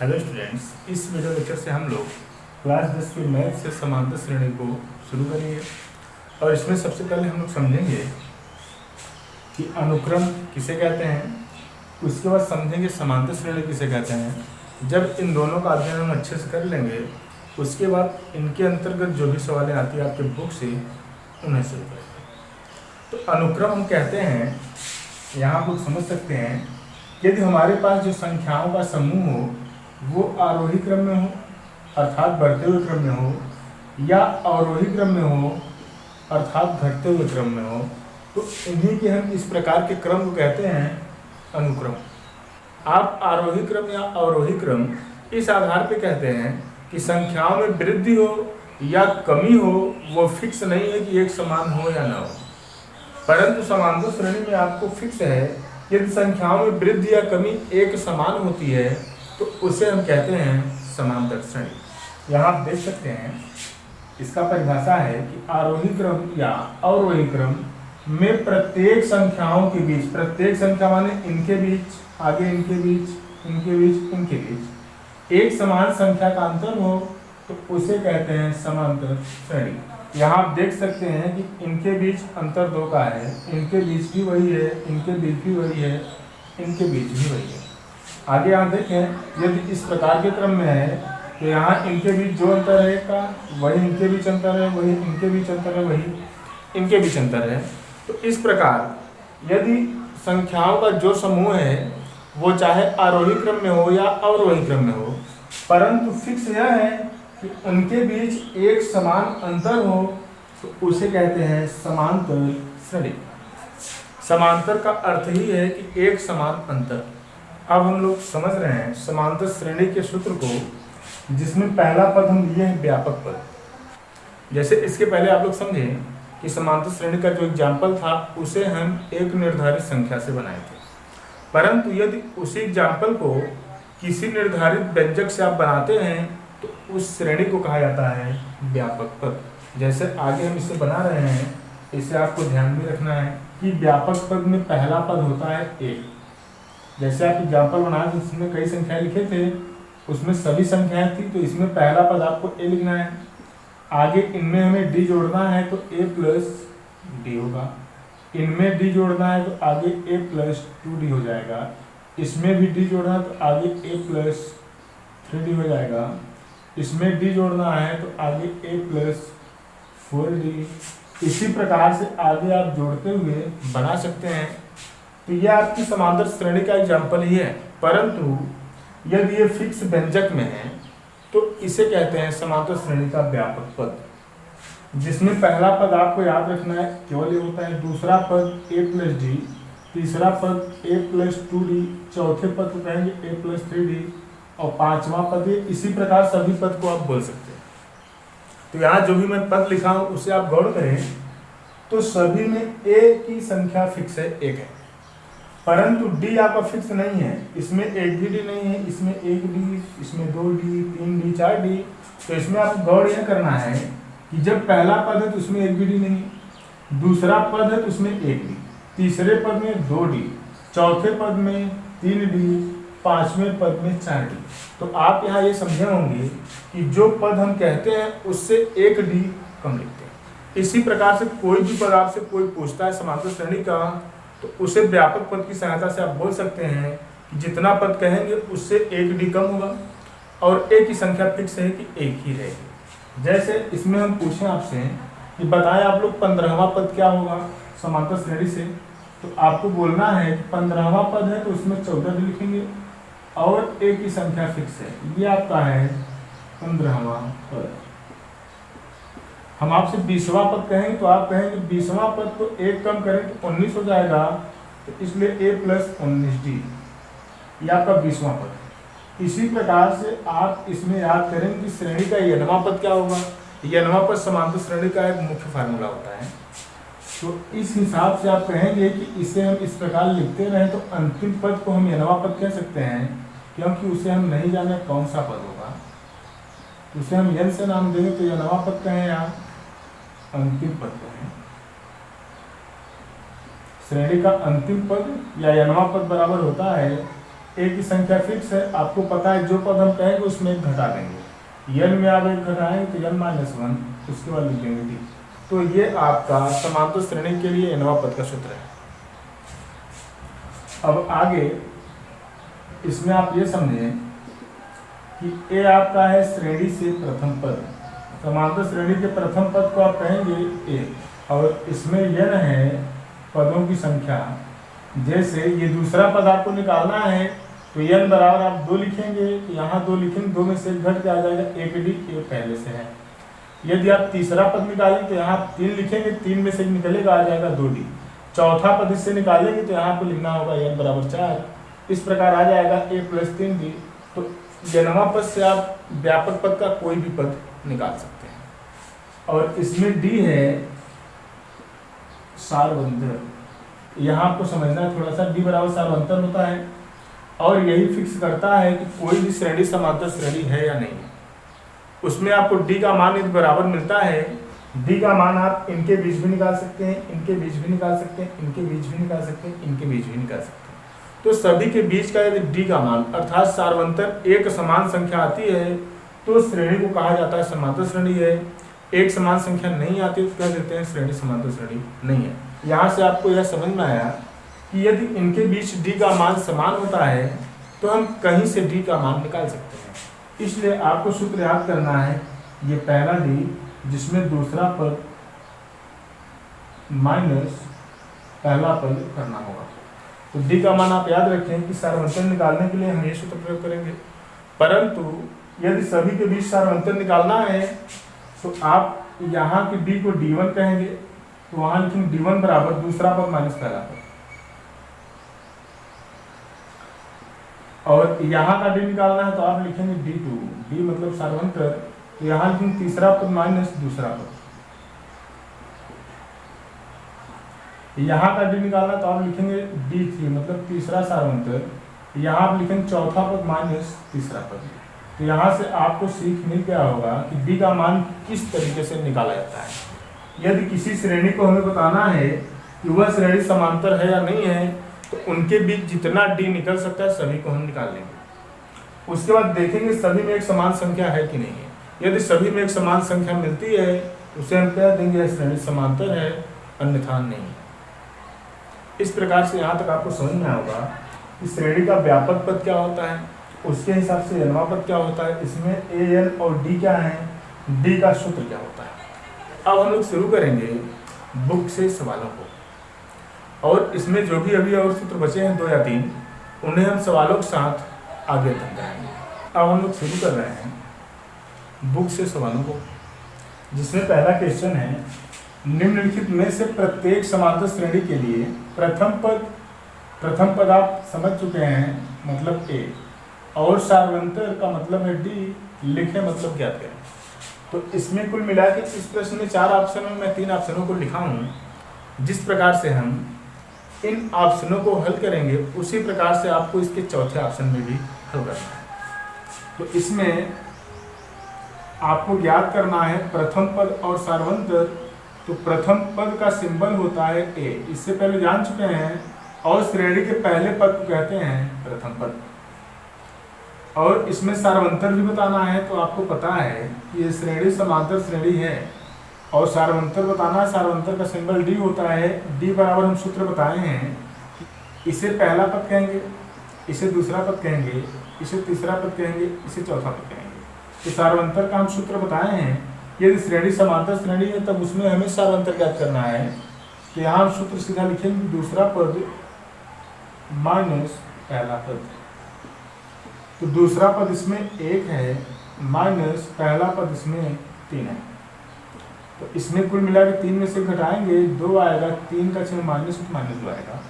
Hello students, इस video lecture से हम लोग क्लास 10 की मैथ से समांतर श्रेणी को शुरू करेंगे। और इसमें सबसे पहले हम लोग समझेंगे कि अनुक्रम किसे कहते हैं, उसके बाद समझेंगे समांतर श्रेणी किसे कहते हैं। जब इन दोनों का अध्ययन हम अच्छे से कर लेंगे, उसके बाद इनके अंतर्गत जो भी सवालें आती है आपके बुक से, उन्हें शुरू करेंगे। तो अनुक्रम हम कहते हैं, यहाँ आप लोग समझ सकते हैं, यदि हमारे पास जो संख्याओं का समूह हो वो आरोही क्रम में हो अर्थात बढ़ते हुए क्रम में हो, या अवरोही क्रम में हो अर्थात घटते हुए क्रम में हो, तो इन्हीं के हम इस प्रकार के क्रम को कहते हैं अनुक्रम। आप आरोही क्रम या अवरोही क्रम इस आधार पे कहते हैं कि संख्याओं में वृद्धि हो या कमी हो, वो फिक्स नहीं है कि एक समान हो या ना हो। परंतु समांतर श्रेणी में आपको फिक्स है, यदि संख्याओं में वृद्धि या कमी एक समान होती है तो उसे हम कहते हैं समांतर श्रेणी। यहाँ आप देख सकते हैं, इसका परिभाषा है कि आरोही क्रम या अवरोही क्रम में प्रत्येक संख्याओं के बीच, प्रत्येक संख्या माने इनके बीच, आगे इनके बीच, इनके बीच, इनके बीच एक समान संख्या का अंतर हो तो उसे कहते हैं समांतर श्रेणी। यहाँ आप देख सकते हैं कि इनके बीच अंतर 2 का है, इनके बीच भी वही है, इनके बीच भी वही है, इनके बीच भी वही है। आगे आप देखें, यदि इस प्रकार के क्रम में है तो यहाँ इनके बीच जो अंतर है का वही इनके बीच अंतर है, वही इनके बीच अंतर है, वही इनके बीच अंतर है। तो इस प्रकार यदि संख्याओं का जो समूह है वो चाहे आरोही क्रम में हो या अवरोही क्रम में हो, परंतु फिक्स यह है कि उनके बीच एक समान अंतर हो तो उसे कहते हैं समांतर श्रेणी। समांतर का अर्थ ही है कि एक समान अंतर। अब हम लोग समझ रहे हैं समांतर श्रेणी के सूत्र को, जिसमें पहला पद हम लिए हैं व्यापक पद। जैसे इसके पहले आप लोग समझे कि समांतर श्रेणी का जो एग्जाम्पल था उसे हम एक निर्धारित संख्या से बनाए थे, परंतु यदि उसी एग्जाम्पल को किसी निर्धारित व्यंजक से आप बनाते हैं तो उस श्रेणी को कहा जाता है व्यापक पद। जैसे आगे हम इसे बना रहे हैं, इसे आपको ध्यान में रखना है कि व्यापक पद में पहला पद होता है 1। जैसे आप एग्जाम्पल बनाए जिसमें कई संख्याएं लिखे थे, उसमें सभी संख्याएं थी, तो इसमें पहला पद आपको a लिखना है। आगे इनमें हमें d जोड़ना है तो a प्लस d होगा, इनमें d जोड़ना है तो आगे a प्लस 2d हो जाएगा, इसमें भी d जोड़ना है तो आगे a प्लस 3d हो जाएगा, इसमें d जोड़ना है तो आगे a प्लस 4d। इसी प्रकार से आगे आप जोड़ते हुए बना सकते हैं। तो यह आपकी समांतर श्रेणी का एग्जाम्पल ही है, परंतु यदि ये फिक्स व्यंजक में है तो इसे कहते हैं समांतर श्रेणी का व्यापक पद, जिसमें पहला पद आपको याद रखना है केवल ये होता है, दूसरा पद a प्लस d, तीसरा पद a प्लस 2d, चौथे पद को कहेंगे a प्लस 3d और पांचवा पद ये। इसी प्रकार सभी पद को आप बोल सकते हैं। तो यहाँ जो भी मैं पद लिखा हूँ उसे आप गौर करें तो सभी में a की संख्या फिक्स है, 1 है, परंतु d आपका फिक्स नहीं है। इसमें एक भी d नहीं है, इसमें 1d, इसमें 2d, 3d, 4d। तो इसमें आपको गौर यह करना है कि जब पहला पद है तो उसमें एक भी d नहीं, दूसरा पद है तो उसमें 1d, तीसरे पद में 2d, चौथे पद में 3d, पांचवें पद में 4d। तो आप यहाँ ये समझे होंगे कि जो पद हम कहते हैं उससे 1d कम लिखते हैं। इसी प्रकार से कोई भी पद आपसे कोई पूछता है समांतर श्रेणी का, तो उसे व्यापक पद की सहायता से आप बोल सकते हैं कि जितना पद कहेंगे उससे 1d कम होगा और a की संख्या फिक्स है कि 1 ही रहेगी। जैसे इसमें हम पूछें आपसे कि बताएं आप लोग 15वां पद क्या होगा समांतर श्रेणी से, तो आपको बोलना है कि 15वां पद है तो उसमें 14d लिखेंगे और a की संख्या फिक्स है, ये आपका है 15वां पद। हम आपसे 20वां पद कहेंगे तो आप कहेंगे 20वां पद को 1 कम करें तो 19 हो जाएगा, तो इसलिए a प्लस 19d, ये आपका 20वां पद। इसी प्रकार से आप इसमें याद करें कि श्रेणी का n वां पद क्या होगा। n वां पद समांतर श्रेणी का एक मुख्य फार्मूला होता है। तो इस हिसाब से आप कहेंगे कि इसे हम इस प्रकार लिखते रहें तो अंतिम पद को हम n वां पद कह सकते हैं, क्योंकि उसे हम नहीं जाने कौन सा पद होगा। उसे हम n से नाम देंगे तो n वां पद कहें या अंतिम पद कहें। श्रेणी का अंतिम पद या n वां पद बराबर होता है ए की संख्या फिक्स है, आपको पता है जो पद हम कहेंगे उसमें एक घटा देंगे, n में आप एक घटाएंगे तो n-1, उसके बाद लिख देंगे d। तो ये आपका समांतर श्रेणी के लिए nवां पद का सूत्र है। अब आगे इसमें आप ये समझें कि a आपका है श्रेणी से प्रथम पद, समांतर श्रेणी के प्रथम पद को आप कहेंगे a, और इसमें n है पदों की संख्या। जैसे ये दूसरा पद आपको निकालना है तो n बराबर आप 2 लिखेंगे, यहाँ 2 लिखेंगे, 2 में से एक घट के आ जाएगा 1d, ये पहले से है। यदि आप तीसरा पद निकालेंगे तो यहाँ 3 लिखेंगे, 3 में से एक निकलेगा, आ जाएगा 2d। चौथा पद इससे निकालेंगे तो यहाँ आपको लिखना होगा n बराबर 4, इस प्रकार आ जाएगा a + 3d। तो nवां पद से आप व्यापक पद का कोई भी पद निकाल सकते हैं। और इसमें d है सार्वंतर, यहाँ आपको समझना है थोड़ा सा, d बराबर सार्वंतर होता है और यही फिक्स करता है कि कोई भी श्रेणी समांतर श्रेणी है या नहीं। उसमें आपको d का मान यदि बराबर मिलता है, d का मान आप इनके बीच भी निकाल सकते हैं, इनके बीच भी निकाल सकते हैं, इनके बीच भी निकाल सकते हैं, इनके बीच भी निकाल सकते हैं। तो सभी के बीच का यदि d का मान अर्थात सार्वंतर एक समान संख्या आती है तो श्रेणी को कहा जाता है समांतर श्रेणी है। एक समान संख्या नहीं आती तो कह देते हैं श्रेणी समांतर श्रेणी नहीं है। यहाँ से आपको यह समझ में आया कि यदि इनके बीच d का मान समान होता है तो हम कहीं से d का मान निकाल सकते हैं। इसलिए आपको सूत्र याद करना है, ये पहला d जिसमें दूसरा पद माइनस पहला पद करना होगा। तो d का मान आप याद रखें कि सार्वंतर निकालने के लिए हम ये सूत्र प्रयोग करेंगे। परंतु यदि सभी के बीच सार्वंतर निकालना है तो आप यहाँ की d को d1 कहेंगे, तो वहां लिखेंगे d1 बराबर दूसरा पद माइनस पहला पद, और यहाँ का d निकालना है तो आप लिखेंगे d2, d मतलब सार्वंतर, तो यहाँ लिखेंगे तीसरा पद माइनस दूसरा पद। यहाँ का d निकालना तो आप लिखेंगे d3 मतलब तीसरा सार्वंतर, यहाँ आप लिखेंगे चौथा पद माइनस तीसरा पद। तो यहाँ से आपको सीख मिल गया होगा कि d का मान किस तरीके से निकाला जाता है। यदि किसी श्रेणी को हमें बताना है कि वह श्रेणी समांतर है या नहीं है तो उनके बीच जितना d निकल सकता है सभी को हम निकाल लेंगे। उसके बाद देखेंगे सभी में एक समान संख्या है कि नहीं है। यदि सभी में एक समान संख्या मिलती है तो उसे हम कह देंगे यह श्रेणी समांतर है, अन्यथा नहीं। इस प्रकार से यहाँ तक आपको समझ में आएगा कि श्रेणी का व्यापक पद क्या होता है, उसके हिसाब से nवां पद क्या होता है, इसमें a n और d क्या है, d का सूत्र क्या होता है। अब हम लोग शुरू करेंगे बुक से सवालों को, और इसमें जो भी अभी और सूत्र बचे हैं 2 या 3 उन्हें हम सवालों के साथ आगे तक जाएंगे। अब हम लोग शुरू कर रहे हैं बुक से सवालों को, जिसमें पहला क्वेश्चन है निम्नलिखित में से प्रत्येक समांतर श्रेणी के लिए प्रथम पद आप समझ चुके हैं मतलब a, और सार्वंतर का मतलब है d, लिखें मतलब ज्ञात करें। तो इसमें कुल मिला के इस प्रश्न में 4 ऑप्शन में मैं 3 ऑप्शनों को लिखा हूँ। जिस प्रकार से हम इन ऑप्शनों को हल करेंगे उसी प्रकार से आपको इसके चौथे ऑप्शन में भी हल करना है। तो इसमें आपको ज्ञात करना है प्रथम पद और सार्वंतर। तो प्रथम पद का सिंबल होता है a, इससे पहले जान चुके हैं, और श्रेणी के पहले पद को कहते हैं प्रथम पद। और इसमें सार्वंतर भी बताना है तो आपको पता है कि ये श्रेणी समांतर श्रेणी है, और सार्वंतर बताना है, सार्वंतर का सिंबल d होता है। d बराबर हम सूत्र बताए हैं, इसे पहला पद कहेंगे, इसे दूसरा पद कहेंगे, इसे तीसरा पद कहेंगे, इसे चौथा पद कहेंगे। तो सार्वंतर का हम सूत्र बताए हैं। यदि श्रेणी समांतर श्रेणी है तब उसमें हमें सार्वंतर ज्ञात करना है। तो यहाँ हम सूत्र सीधा लिखेंगे दूसरा पद माइनस पहला पद। तो दूसरा पद इसमें 1 है माइनस पहला पद इसमें 3 है। तो इसमें कुल मिला के 3 में से घटाएंगे 2 आएगा, 3 का चिन्ह माइनस -2 आएगा।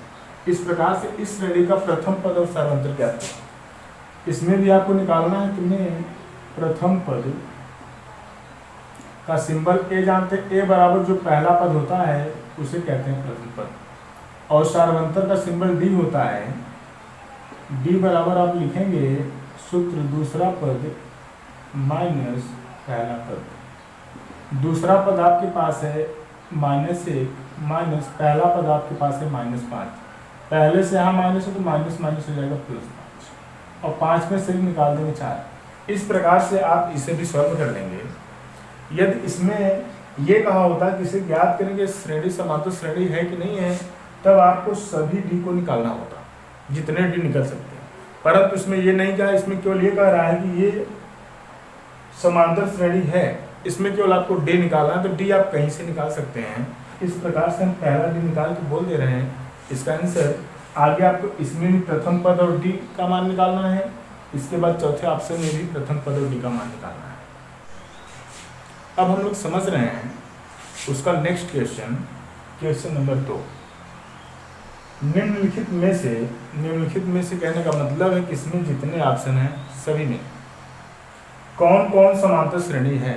इस प्रकार से इस श्रेणी का प्रथम पद और सार्वंतर ज्ञात करें। इसमें भी आपको निकालना है, तुम्हें प्रथम पद का सिंबल a जानते हैं, a बराबर जो पहला पद होता है उसे कहते हैं प्रथम पद, और सार्वंतर का सिंबल d होता है। d बराबर आप लिखेंगे सूत्र दूसरा पद माइनस पहला पद। दूसरा पद आपके पास है -1 माइनस पहला पद आपके पास है -5। पहले से यहाँ माइनस है तो माइनस माइनस हो जाएगा +5। और 5 में से भी निकाल देंगे 4। इस प्रकार से आप इसे भी सॉल्व कर लेंगे। यदि इसमें ये कहा होता है कि इसे ज्ञात करें कि श्रेणी समांतर श्रेणी है कि नहीं है, तब आपको सभी डी को निकालना होता, जितने डी निकल सकते हैं। परंतु इसमें ये नहीं कहा, इसमें केवल ये कह रहा है कि ये समांतर श्रेणी है, इसमें केवल आपको डी निकालना है, तो डी आप कहीं से निकाल सकते हैं। इस प्रकार से हम पहला डी निकाल के बोल दे रहे हैं इसका आंसर। आगे आपको इसमें भी प्रथम पद और डी का मान निकालना है, इसके बाद चौथे ऑप्शन में भी प्रथम पद और डी का मान निकालना है। अब हम लोग समझ रहे हैं उसका नेक्स्ट क्वेश्चन, क्वेश्चन नंबर 2। निम्नलिखित में से कहने का मतलब है कि इसमें जितने ऑप्शन हैं सभी में कौन कौन समांतर श्रेणी है।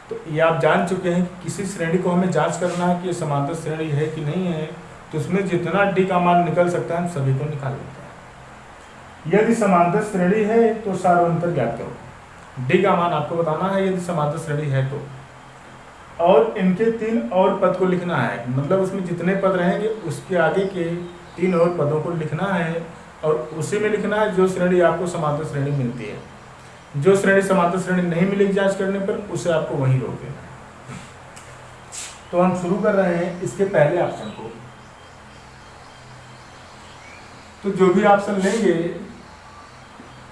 तो ये आप जान चुके हैं कि किसी श्रेणी को हमें जांच करना है कि ये समांतर श्रेणी है कि नहीं है, तो उसमें जितना डी का मान निकल सकता है हम सभी को निकाल लेते हैं। यदि समांतर श्रेणी है तो सार्वंतर ज्ञात करो। डी का मान आपको बताना है यदि समांतर श्रेणी है तो, और इनके 3 और पद को लिखना है, मतलब उसमें जितने पद रहेंगे उसके आगे के 3 और पदों को लिखना है, और उसी में लिखना है जो श्रेणी आपको समांतर श्रेणी मिलती है। जो श्रेणी समांतर श्रेणी नहीं मिलेगी जांच करने पर, उसे आपको वहीं रोक देना है। तो हम शुरू कर रहे हैं इसके पहले ऑप्शन को। तो जो भी ऑप्शन लेंगे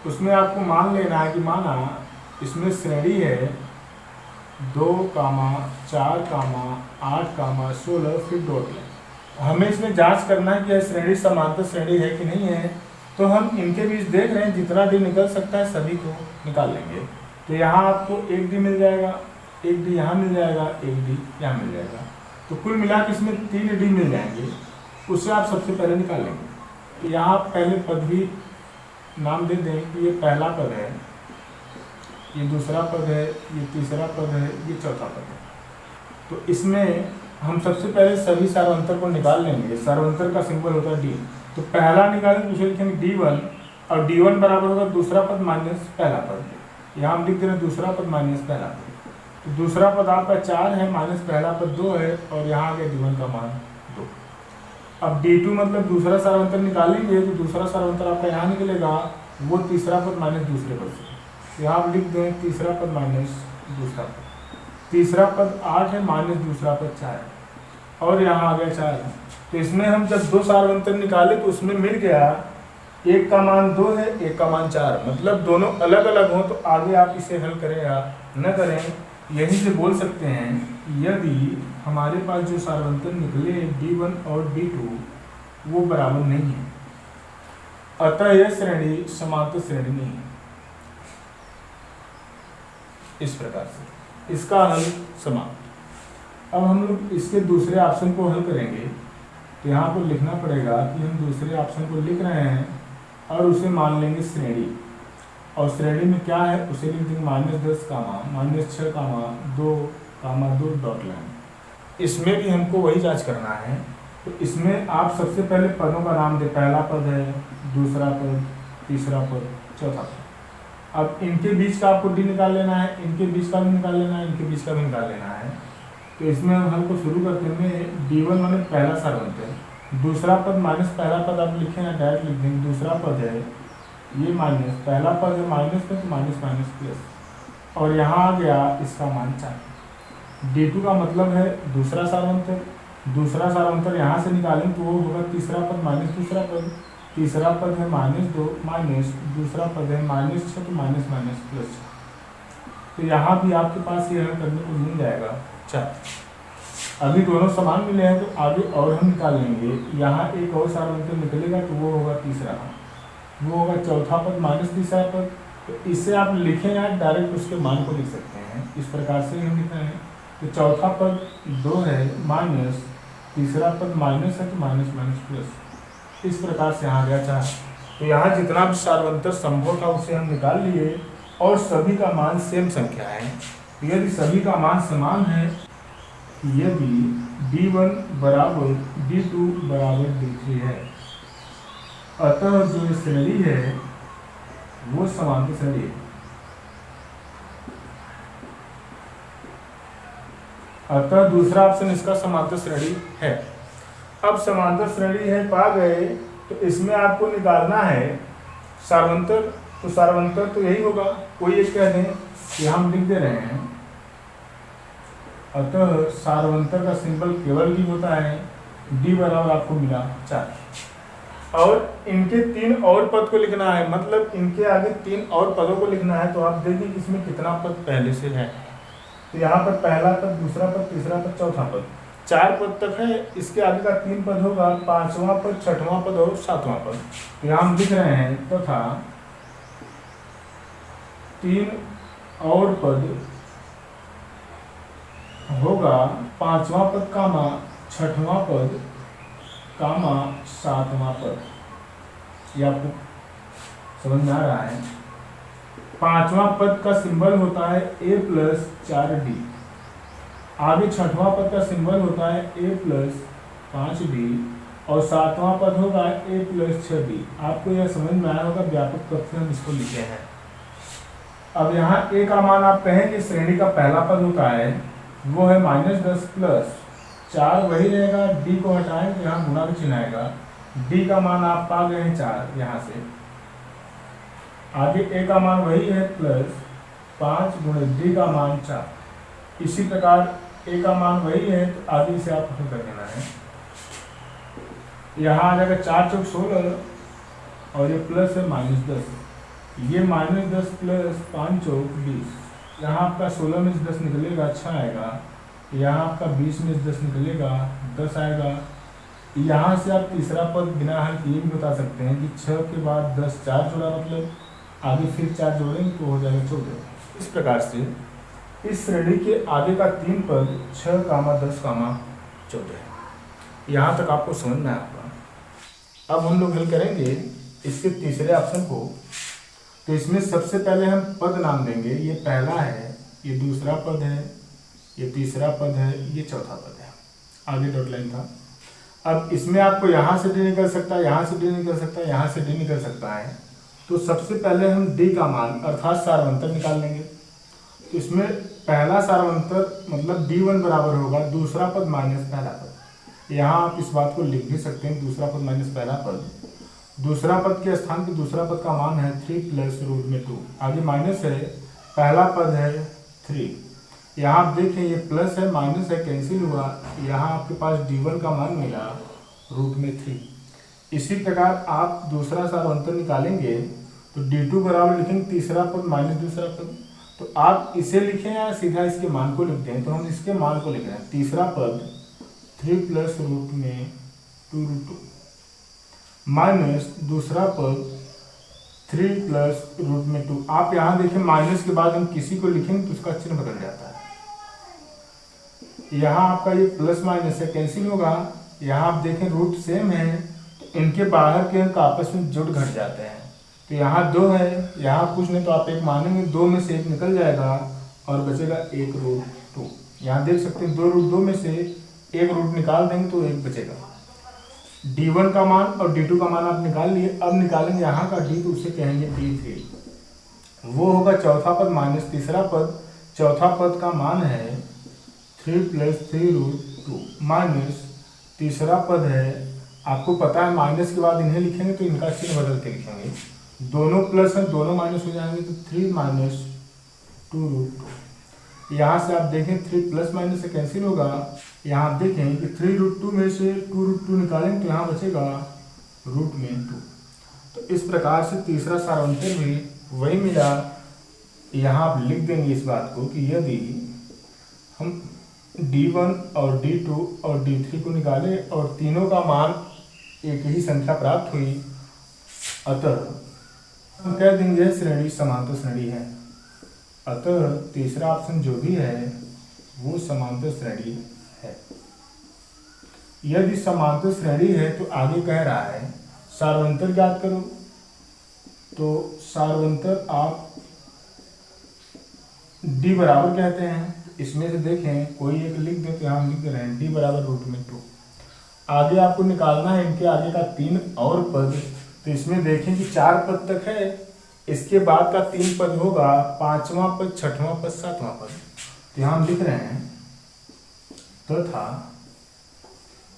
उसमें आपको मान लेना है कि माना इसमें श्रेणी है 2, 4, 8, 16, फिर डॉट लें। हमें इसमें जांच करना है कि यह श्रेणी समांतर श्रेणी है कि नहीं है, तो हम इनके बीच देख रहे हैं जितना डी निकल सकता है सभी को निकाल लेंगे। तो यहाँ आपको 1 डी मिल जाएगा, 1 डी यहाँ मिल जाएगा, 1 डी यहाँ मिल जाएगा, तो कुल मिला के इसमें 3 डी मिल जाएंगे। उससे आप सबसे पहले निकाल लेंगे। तो यहाँ पहले पद भी नाम दे दें कि ये पहला पद है, ये दूसरा पद है, ये तीसरा पद है, ये चौथा पद है। तो इसमें हम सबसे पहले सभी सार्वंतर को निकाल लेंगे। सार्वंतर का सिंबल होता है डी। तो पहला निकालेंगे, दूसरे लिखेंगे D1, और D1 बराबर होगा दूसरा पद माइनस पहला पद। यहाँ हम लिख दे रहे हैं दूसरा पद माइनस पहला पद। तो दूसरा पद आपका 4 है, माइनस पहला पद 2 है, और यहाँ आ गया D1 का मान 2। अब D2 मतलब दूसरा सार्वंतर निकालेंगे, तो दूसरा सार्वंतर आपका यहाँ निकलेगा, वो तीसरा पद माइनस दूसरे पद से। यहाँ आप लिख दें तीसरा पद माइनस दूसरा पद। तीसरा पद 8 है, माइनस दूसरा पद 4 है, और यहाँ आ गया 4। तो इसमें हम जब 2 सार्वंतर निकाले तो उसमें मिल गया, एक का मान 2 है, एक का मान 4, मतलब दोनों अलग अलग हो। तो आगे आप इसे हल करें या न करें, यहीं से बोल सकते हैं यदि हमारे पास जो सार्वंतर निकले D1 और D2 वो बराबर नहीं है, अतः यह श्रेणी समांतर श्रेणी नहीं है। इस प्रकार से इसका हल समाप्त। अब हम लोग इसके दूसरे ऑप्शन को हल करेंगे। तो यहाँ पर लिखना पड़ेगा कि हम दूसरे ऑप्शन को लिख रहे हैं और उसे मान लेंगे श्रेणी, और श्रेणी में क्या है उसे लिख देंगे -10, -6, 2, डॉट लाइन। इसमें भी हमको वही जांच करना है। तो इसमें आप सबसे पहले पदों का नाम दें। पहला पद है, दूसरा पद, तीसरा पद, चौथा पद। अब इनके बीच का आपको डी निकाल लेना है, इनके बीच का भी निकाल लेना है, इनके बीच का भी निकाल लेना है। तो इसमें हम हल को शुरू करते हैं। D1 माने पहला सार्वंतर, दूसरा पद माइनस पहला पद आप लिखें या डायरेक्ट लिख देंगे। दूसरा पद है ये माइनस, पहला पद है माइनस में, तो माइनस माइनस प्लस, और यहाँ आ गया इसका मान 4। D2 का मतलब है दूसरा सार्वंतर। दूसरा सार्वंतर यहाँ से निकालें तो वो होगा तीसरा पद माइनस दूसरा पद। तीसरा पद है -2 माइनस दूसरा पद है -6, तो माइनस माइनस प्लस। तो यहाँ भी आपके पास ये हल करने को मिल जाएगा 4। अभी दोनों समान मिले हैं तो आगे और हम निकाल लेंगे। यहाँ एक और सार्वंतर निकलेगा तो वो होगा तीसरा, वो होगा चौथा पद माइनस तीसरा पद। तो इससे आप लिखें या डायरेक्ट उसके मान को लिख सकते हैं। इस प्रकार से हम लिख रहे हैं। तो चौथा पद 2 है, माइनस तीसरा पद माइनस है, तो माइनस माइनस प्लस। इस प्रकार से यहाँ गया 4। तो यहाँ जितना भी सार्वंतर संभव था उसे हम निकाल लिए, और सभी का मान सेम संख्या है। यदि सभी का मान समान है, यदि D1 बराबर D2 बराबर D3 है, अतः जो श्रेणी है वो समांतर श्रेणी है। अतः दूसरा ऑप्शन इसका समांतर श्रेणी है। अब समांतर श्रेणी है पा गए, तो इसमें आपको निकालना है सार्वंतर तो सार्वंतर तो यही होगा, कोई एक कह दें कि हम लिख दे रहे हैं अतः सार्वंतर का सिंबल केवल डी होता है, डी बराबर आपको मिला 4। और इनके 3 और पद को लिखना है, मतलब इनके आगे 3 और पदों को लिखना है। तो आप देखिए कि इसमें कितना पद पहले से है। तो यहाँ पर पहला पद, दूसरा पद, तीसरा पद, चौथा पद, 4 पद तक है। इसके आगे का 3 पद होगा, 5वां पद, 6वां पद और 7वां पद। तो यहाँ हम लिख रहे हैं तथा 3 और पद होगा, 5वां पद कामा 6वां पद कामा 7वां पद। ये आपको समझ में आ रहा है। 5वां पद का सिंबल होता है a + 4d। आगे 6वां पद का सिंबल होता है a + 5d और 7वां पद होगा a + 6d। आपको यह समझ में आया होगा, व्यापक पद से हम इसको लिखे हैं। अब यहाँ a का मान आप कहें कि श्रेणी का पहला पद होता है, वो है -10 + 4 वही रहेगा, d को हटाएं तो यहाँ गुणा का चिन्ह आएगा। d का मान आप पा गए हैं 4 यहाँ से। आगे a का मान वही है +5 × d का मान 4। इसी प्रकार a का मान वही है, तो आगे से आप हल कर देना है। यहाँ आ जाएगा 4 × 4 = 16 और ये प्लस है -10। ये -10 + 5 × 20। यहाँ आपका 16 में से 10 निकलेगा, 6 आएगा। यहाँ आपका 20 में से 10 निकलेगा, 10 आएगा। यहाँ से आप तीसरा पद बिना हल किए भी बता सकते हैं कि 6 के बाद 10 4 जोड़ा, मतलब आगे फिर 4 जोड़ेंगे तो हो जाएगा 14। इस प्रकार से इस श्रेणी के आगे का 3 पद 6, 10, 14। यहाँ तक आपको समझ में आएगा। अब हम लोग हल करेंगे इसके तीसरे ऑप्शन को। तो इसमें सबसे पहले हम पद नाम देंगे। ये पहला है, ये दूसरा पद है, ये तीसरा पद है, ये चौथा पद है। आगे डॉट लाइन था। अब इसमें आपको यहाँ से डी निकल सकता है, यहाँ से डी निकल सकता है, यहाँ से डी निकल सकता है। तो सबसे पहले हम डी का मान अर्थात सार्वंतर निकाल लेंगे। तो इसमें पहला सार्वंतर मतलब d1 बराबर होगा दूसरा पद माइनस पहला पद। यहाँ आप इस बात को लिख भी सकते हैं, दूसरा पद माइनस पहला पद। दूसरा पद के स्थान पे दूसरा पद का मान है 3 + √2। आगे माइनस है, पहला पद है 3। यहाँ आप देखें ये प्लस है माइनस है कैंसिल हुआ। यहाँ आपके पास d1 का मान मिला √3। इसी प्रकार आप दूसरा सार्वंतर निकालेंगे तो d2 बराबर लिखेंगे तीसरा पद माइनस दूसरा पद। तो आप इसे लिखें या सीधा इसके मान को लिख दें, तो हम इसके मान को लिख रहे हैं। तीसरा पद 3 + √2 माइनस दूसरा पद 3 + √2। आप यहाँ देखें माइनस के बाद हम किसी को लिखेंगे तो उसका चिन्ह बदल जाता है। यहाँ आपका ये प्लस माइनस है कैंसिल होगा। यहाँ आप देखें रूट सेम है, तो इनके बाहर के अंक आपस में जुड़ घट जाते हैं। तो यहाँ 2 है, यहाँ कुछ नहीं तो आप 1 मानेंगे, 2 में से 1 निकल जाएगा और बचेगा 1 √2। यहाँ देख सकते हैं 2 √2 में से 1 रूट निकाल देंगे तो 1 बचेगा। d1 का मान और d2 का मान आप निकाल लिए। अब निकालेंगे यहाँ का d, तो उसे कहेंगे d3। वो होगा चौथा पद माइनस तीसरा पद। चौथा पद का मान है 3 + 3√2 माइनस तीसरा पद है, आपको पता है माइनस के बाद इन्हें लिखेंगे तो इनका चिन्ह बदल के लिखेंगे। दोनों प्लस हैं, दोनों माइनस हो जाएंगे, तो 3 - 2√2। यहाँ से आप देखें 3 प्लस माइनस से कैंसिल होगा। यहाँ आप देखें कि 3√2 में से 2√2 निकालेंगे तो यहाँ बचेगा √2। तो इस प्रकार से तीसरा सार्वंतर भी वही मिला। यहाँ आप लिख देंगे इस बात को कि यदि हम d1 और d2 और d3 को निकाले और तीनों का मान एक ही संख्या प्राप्त हुई, अतः हम कह देंगे यह श्रेणी समांतर श्रेणी है। अतः तीसरा ऑप्शन जो भी है वो समांतर श्रेणी है। यदि समांतर श्रेणी है तो आगे कह रहा है सार्वंतर ज्ञात करो। तो सार्वंतर आप d बराबर कहते हैं। इसमें से देखें कोई एक लिख दे, तो यहाँ हम लिख रहे हैं d बराबर √2। आगे आपको निकालना है इनके आगे का 3 और पद। तो इसमें देखें कि 4 पद तक है, इसके बाद का 3 पद होगा 5वां पद, 6वां पद, 7वां पद। तो यहाँ हम लिख रहे हैं तथा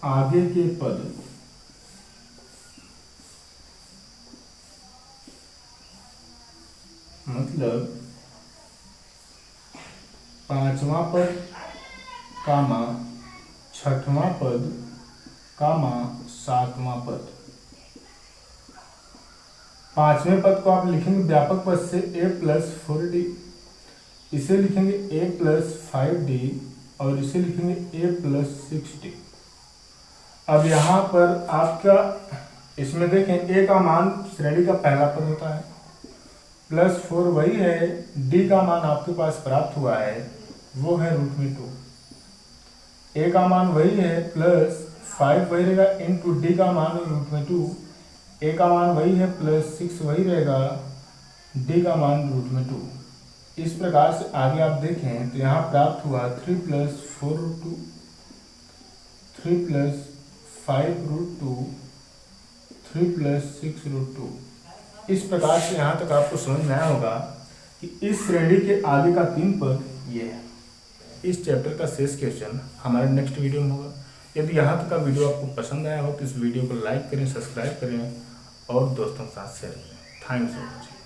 आगे के पद मतलब 5वां पद कामा 6वां पद कामा 7वां पद। 5वें पद को आप लिखेंगे व्यापक पद से a प्लस 4d, इसे लिखेंगे a प्लस 5d और इसे लिखेंगे a प्लस 6d। अब यहाँ पर आपका इसमें देखें a का मान श्रेणी का पहला पद होता है, प्लस 4 वही है, d का मान आपके पास प्राप्त हुआ है वो है √2। a का मान वही है, प्लस 5 वही रहेगा, इंटू d का मान √2, a का मान वही है, प्लस 6 वही रहेगा, d का मान √2। इस प्रकार से आगे आप देखें तो यहाँ प्राप्त हुआ 3 प्लस 4√2, 3 प्लस 5√2, 3 प्लस 6√2। इस प्रकार से यहाँ तक आपको समझ में आया होगा कि इस श्रेणी के आगे का 3 पद ये है। इस चैप्टर का शेष क्वेश्चन हमारे नेक्स्ट वीडियो में होगा। यदि यहाँ तक का वीडियो आपको पसंद आया हो तो इस वीडियो को लाइक करें, सब्सक्राइब करें और दोस्तों के साथ शेयर करें। Thanks for watching.